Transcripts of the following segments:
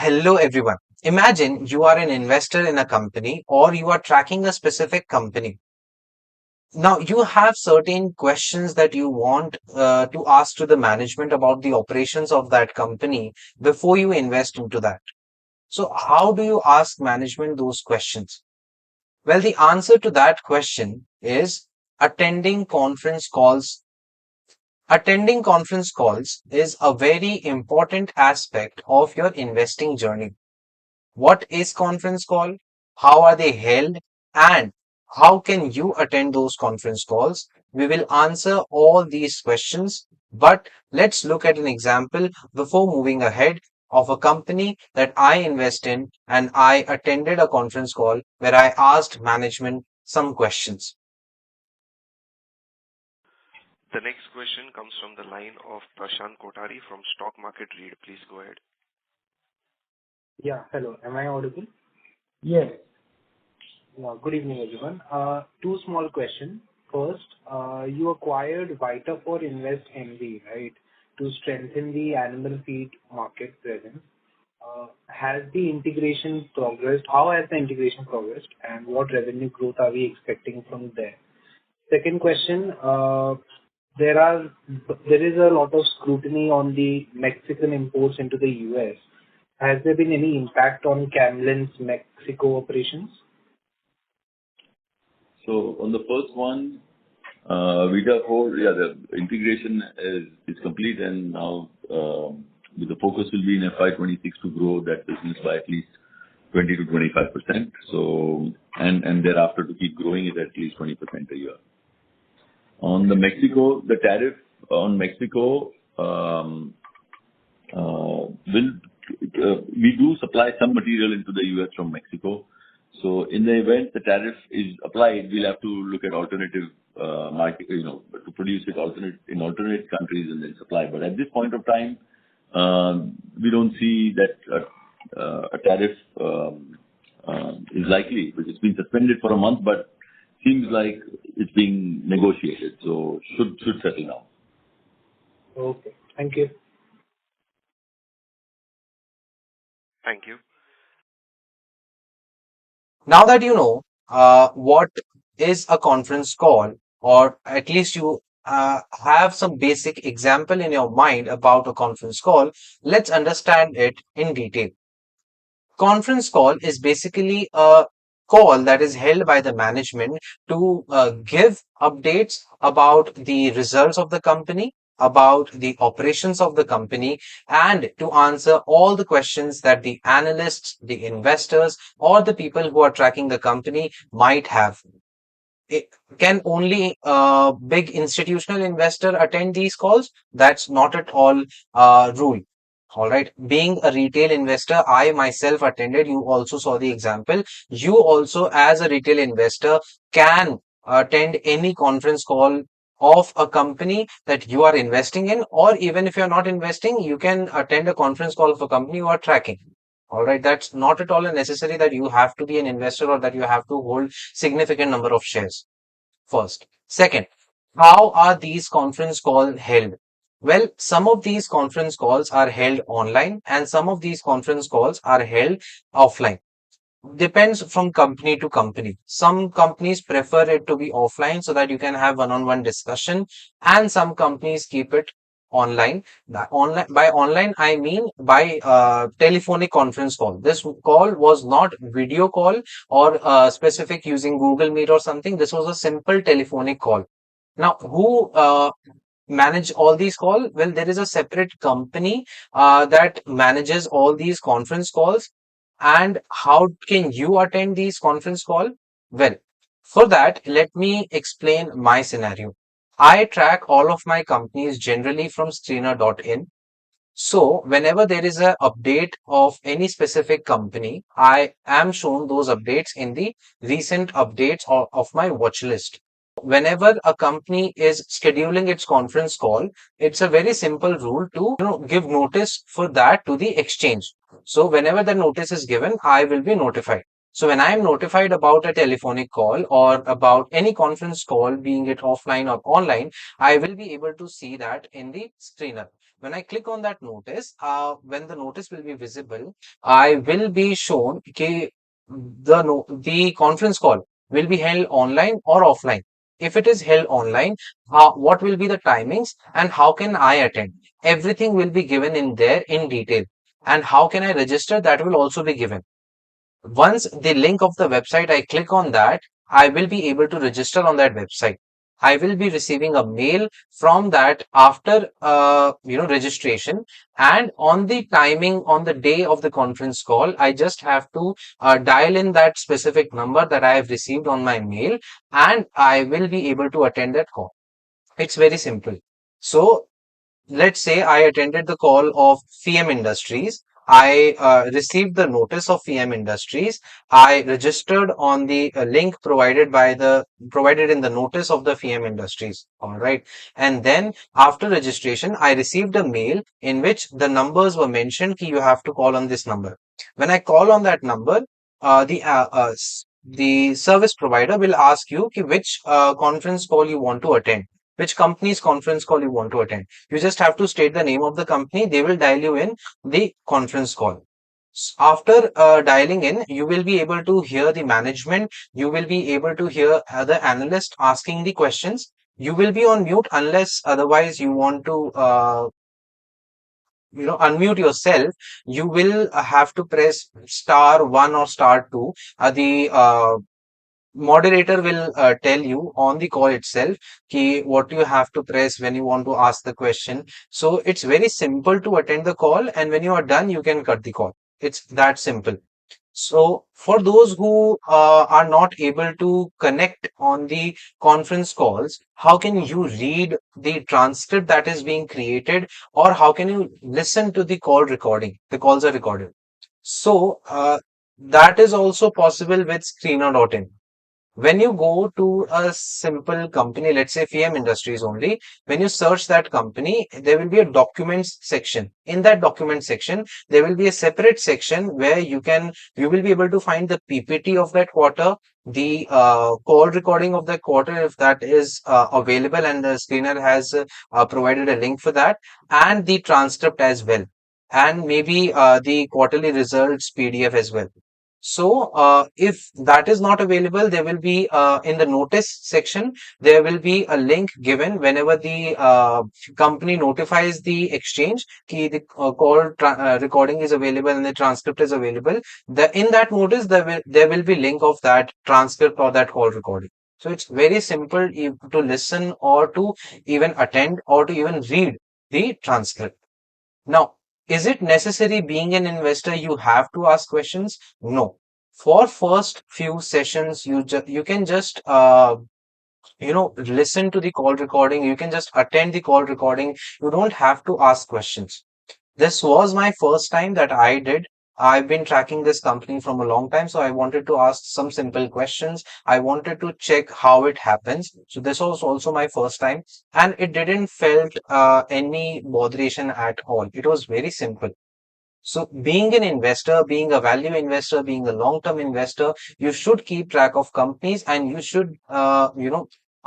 Hello, everyone. Imagine you are an investor in a company or you are tracking a specific company. Now, you have certain questions that you want to ask to the management about the operations of that company before you invest into that. So, how do you ask management those questions? Well, the answer to that question is attending conference calls. Attending conference calls is a very important aspect of your investing journey. What is conference call? How are they held? And how can you attend those conference calls? We will answer all these questions, but let's look at an example before moving ahead of a company that I invest in and I attended a conference call where I asked management some questions. The next question comes from the line of Prashant Kothari from Stock Market Read. Please go ahead. Yeah, hello. Am I audible? Yes. Good evening, everyone. Two small questions. First, you acquired Vita for Invest NV, right, to strengthen the animal feed market presence. Has the integration progressed? How has the integration progressed, and what revenue growth are we expecting from there? Second question, there is a lot of scrutiny on the Mexican imports into the U.S. Has there been any impact on Camlin's Mexico operations? So on the first one, Vita 4, yeah, the integration is complete, and now the focus will be in FY26 to grow that business by at least 20 to 25%. So and thereafter to keep growing it at least 20% a year. On the Mexico, the tariff on Mexico we do supply some material into the US from Mexico. So in the event the tariff is applied, we'll have to look at alternative market, to produce it in alternate countries and then supply. But at this point of time, we don't see that a tariff is likely, because it's been suspended for a month, but seems like it's being negotiated. So should settle now. Okay. Thank you. Thank you. Now that you know what is a conference call, or at least you have some basic example in your mind about a conference call, let's understand it in detail. Conference call is basically a call that is held by the management to give updates about the results of the company, about the operations of the company, and to answer all the questions that the analysts, the investors, or the people who are tracking the company might have. It, can only big institutional investor attend these calls? That's not at all rule. All right. Being a retail investor, I myself attended. You also saw the example. You also, as a retail investor, can attend any conference call of a company that you are investing in, or even if you're not investing, you can attend a conference call of a company you are tracking. All right. That's not at all necessary that you have to be an investor or that you have to hold significant number of shares. First. Second, how are these conference calls held? Well, some of these conference calls are held online and some of these conference calls are held offline. Depends from company to company. Some companies prefer it to be offline so that you can have one-on-one discussion, and some companies keep it online. By online, I mean by telephonic conference call. This call was not video call or specific using Google Meet or something. This was a simple telephonic call. Now, who manage all these calls? Well, there is a separate company that manages all these conference calls. And how can you attend these conference call? Well, for that, let me explain my scenario. I track all of my companies generally from screener.in. So whenever there is an update of any specific company, I am shown those updates in the recent updates of my watch list. Whenever a company is scheduling its conference call, it's a very simple rule to give notice for that to the exchange. So whenever the notice is given, I will be notified. So when I am notified about a telephonic call or about any conference call, being it offline or online, I will be able to see that in the screener. When I click on that notice, when the notice will be visible, I will be shown the conference call will be held online or offline. If it is held online, what will be the timings and how can I attend? Everything will be given in there in detail. And how can I register? That will also be given. Once the link of the website, I click on that, I will be able to register on that website. I will be receiving a mail from that after registration, and on the timing on the day of the conference call, I just have to dial in that specific number that I have received on my mail, and I will be able to attend that call. It's very simple. So let's say I attended the call of FEM Industries. I received the notice of FEM Industries. I registered on the link provided in the notice of the FEM Industries. All right. And then after registration, I received a mail in which the numbers were mentioned कि you have to call on this number. When I call on that number, the service provider will ask you कि which conference call you want to attend, which company's conference call you want to attend. You just have to state the name of the company. They will dial you in the conference call. After dialing in, you will be able to hear the management. You will be able to hear other analysts asking the questions. You will be on mute unless otherwise you want to, unmute yourself. You will have to press *1 or *2. The moderator will tell you on the call itself ki what you have to press when you want to ask the question. So it's very simple to attend the call, and when you are done, you can cut the call. It's that simple. So for those who are not able to connect on the conference calls, how can you read the transcript that is being created, or how can you listen to the call recording? The calls are recorded. So that is also possible with Screener.in. When you go to a simple company, let's say FM Industries only, when you search that company, there will be a documents section. In that document section, there will be a separate section where you will be able to find the PPT of that quarter, the call recording of that quarter, if that is available, and the screener has provided a link for that, and the transcript as well, and maybe the quarterly results PDF as well. So, if that is not available, there will be in the notice section, there will be a link given whenever the company notifies the exchange कि the recording is available and the transcript is available. In that notice, there will be link of that transcript or that call recording. So it's very simple to listen or to even attend or to even read the transcript. Now, is it necessary being an investor you have to ask questions? No. For first few sessions, you can just listen to the call recording. You can just attend the call recording. You don't have to ask questions. This was my first time that I did. I've been tracking this company from a long time, so I wanted to ask some simple questions. I wanted to check how it happens. So this was also my first time, and it didn't felt any botheration at all. It was very simple. So being an investor, being a value investor, being a long-term investor, you should keep track of companies, and you should,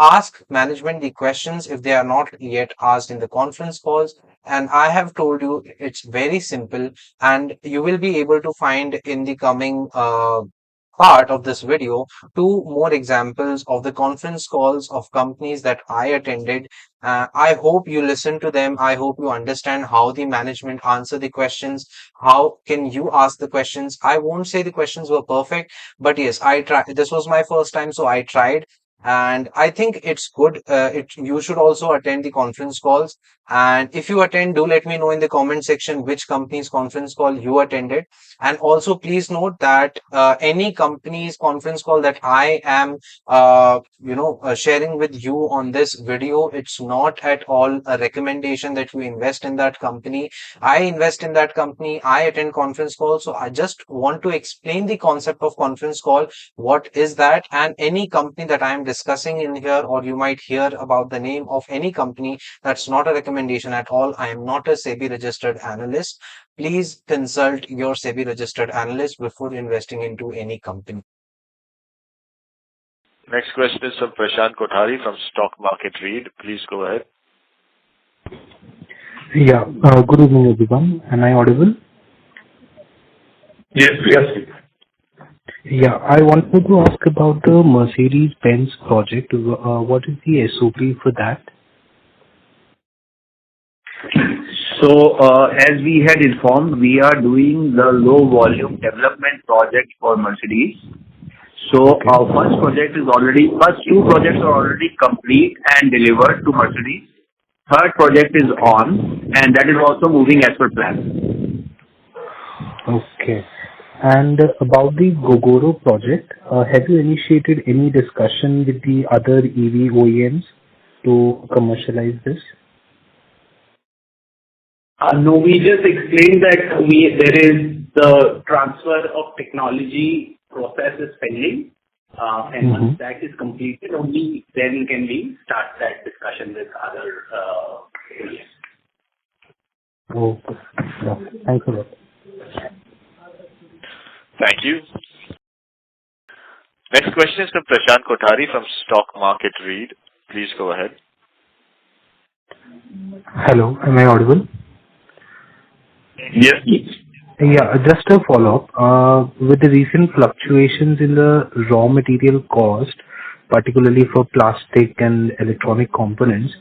ask management the questions if they are not yet asked in the conference calls. And I have told you it's very simple, and you will be able to find in the coming part of this video two more examples of the conference calls of companies that I attended. I hope you listen to them. I hope you understand how the management answer the questions. How can you ask the questions? I won't say the questions were perfect, but yes, I tried. This was my first time, so I tried. And I think it's good. You should also attend the conference calls. And if you attend, do let me know in the comment section which company's conference call you attended. And also, please note that any company's conference call that I am, sharing with you on this video, it's not at all a recommendation that you invest in that company. I invest in that company. I attend conference calls. So I just want to explain the concept of conference call. What is that? And any company that I am discussing in here, or you might hear about the name of any company, that's not a recommendation at all. I am not a SEBI registered analyst. Please consult your SEBI registered analyst before investing into any company. Next question is from Prashant Kothari from Stock Market Read. Please go ahead. Yeah. Good evening, everyone. Am I audible? Yes, yes. Yeah. I wanted to ask about the Mercedes-Benz project. What is the SOP for that? So, as we had informed, we are doing the low volume development project for Mercedes. So Okay. our first two projects are already complete and delivered to Mercedes. Third project is Okay. on, and that is also moving as per plan. Okay. And about the Gogoro project, have you initiated any discussion with the other EV OEMs to commercialize this? No, we just explained that there is the transfer of technology process is pending, and once Mm-hmm. that is completed, only then can we start that discussion with other areas. Okay. Yeah. Thanks a lot. Thank you. Next question is from Prashant Kothari from Stock Market Read. Please go ahead. Hello, am I audible? Yes. Yeah, just a follow-up. With the recent fluctuations in the raw material cost, particularly for plastic and electronic components,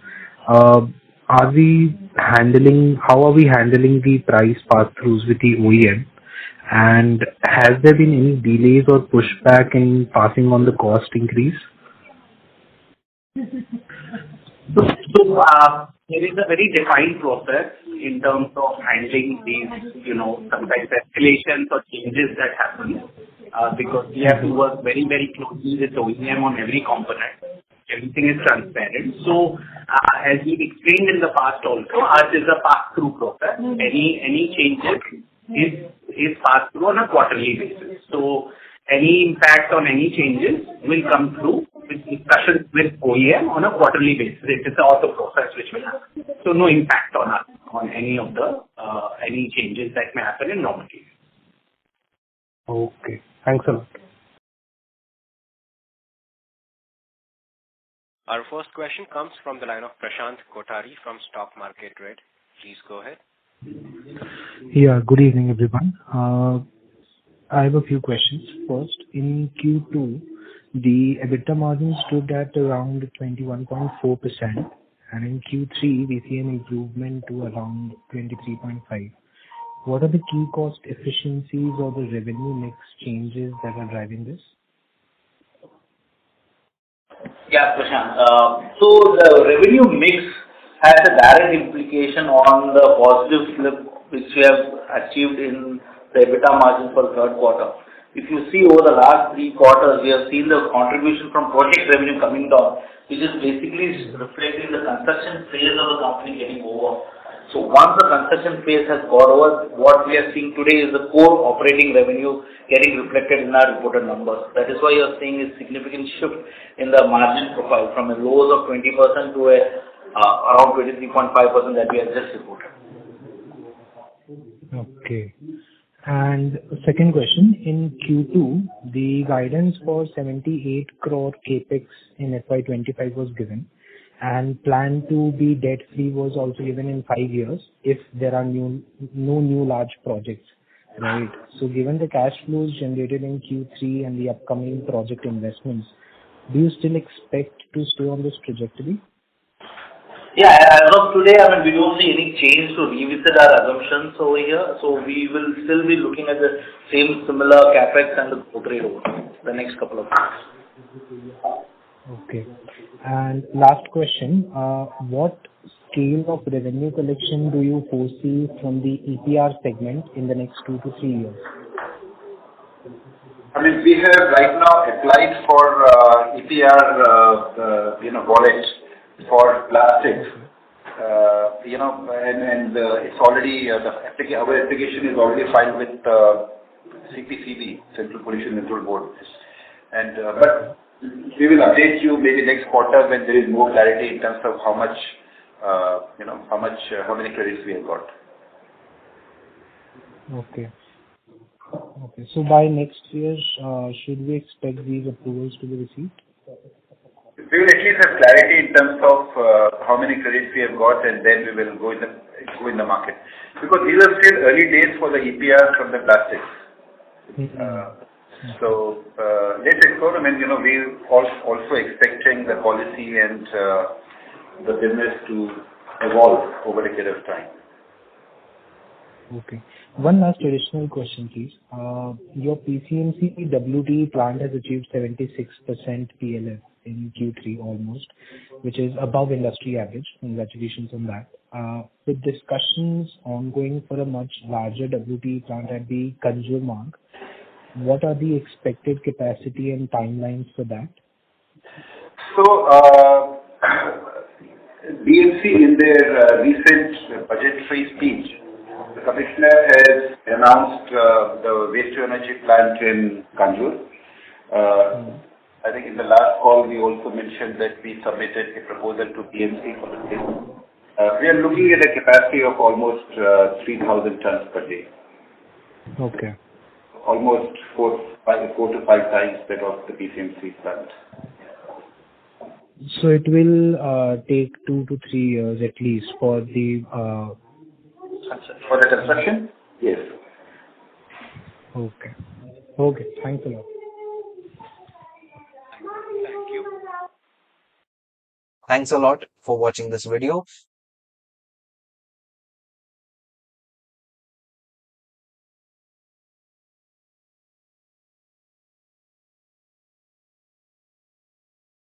uh, how are we handling the price pass-throughs with the OEM? And has there been any delays or pushback in passing on the cost increase? There is a very defined process in terms of handling these, sometimes escalations or changes that happen, because we have to work very, very closely with OEM on every component. Everything is transparent. So, as we've explained in the past also, ours is a pass-through process. Any changes is passed through on a quarterly basis. So any impact on any changes will come through with discussions with OEM on a quarterly basis. It is an auto process which will happen. So no impact on us on any of the any changes that may happen in raw materials. Okay. Thanks a lot. Our first question comes from the line of Prashant Kothari from Stock Market Read. Please go ahead. Yeah, good evening, everyone. I have a few questions. First, in Q2, the EBITDA margin stood at around 21.4%, and in Q3, we see an improvement to around 23.5%. What are the key cost efficiencies or the revenue mix changes that are driving this? Yeah, Prashant. So the revenue mix has a direct implication on the positive flip which we have achieved in the EBITDA margin for the third quarter. If you see over the last 3 quarters, we have seen the contribution from project revenue coming down, which is basically reflecting the construction phase of the company getting over. So once the construction phase has got over, what we are seeing today is the core operating revenue getting reflected in our reported numbers. That is why you are seeing a significant shift in the margin profile from a lows of 20% to around 23.5% that we have just reported. Okay. And second question, in Q2, the guidance for 78 crore CapEx in FY25 was given, and plan to be debt-free was also given in 5 years if there are no new large projects, right? So given the cash flows generated in Q3 and the upcoming project investments, do you still expect to stay on this trajectory? Yeah, as of today, we don't see any change to revisit our assumptions over here. So we will still be looking at the same similar capex and the growth rate over the next couple of years. Okay. And last question, what scale of revenue collection do you foresee from the EPR segment in the next 2 to 3 years? We have right now applied for EPR, wallet for plastics, and it's already our application is already filed with CPCB, Central Pollution Control Board, and but we will update you maybe next quarter when there is more clarity in terms of how many credits we have got. Okay. Okay. So by next year, should we expect these approvals to be received? We will at least have clarity in terms of how many credits we have got, and then we will go in go in the market. Because these are still early days for the EPR from the plastics. Let's explore them, and we also expecting the policy and the business to evolve over a period of time. Okay. One last additional question, please. Your PCMC WT plant has achieved 76% PLF in Q3 almost, which is above industry average. Congratulations on that. With discussions ongoing for a much larger WT plant at the Kanjur mark, what are the expected capacity and timelines for that? So, BMC in their recent budgetary speech, the commissioner has announced the waste to energy plant in Kanjur. I think in the last call we also mentioned that we submitted a proposal to BMC for the same. We are looking at a capacity of almost 3,000 tons per day. Okay. Almost 4 to 5 times that of the PCMC plant. So it will take 2 to 3 years at least for the construction? Yes. Okay. Okay. Thanks a lot. Thank you. Thanks a lot for watching this video.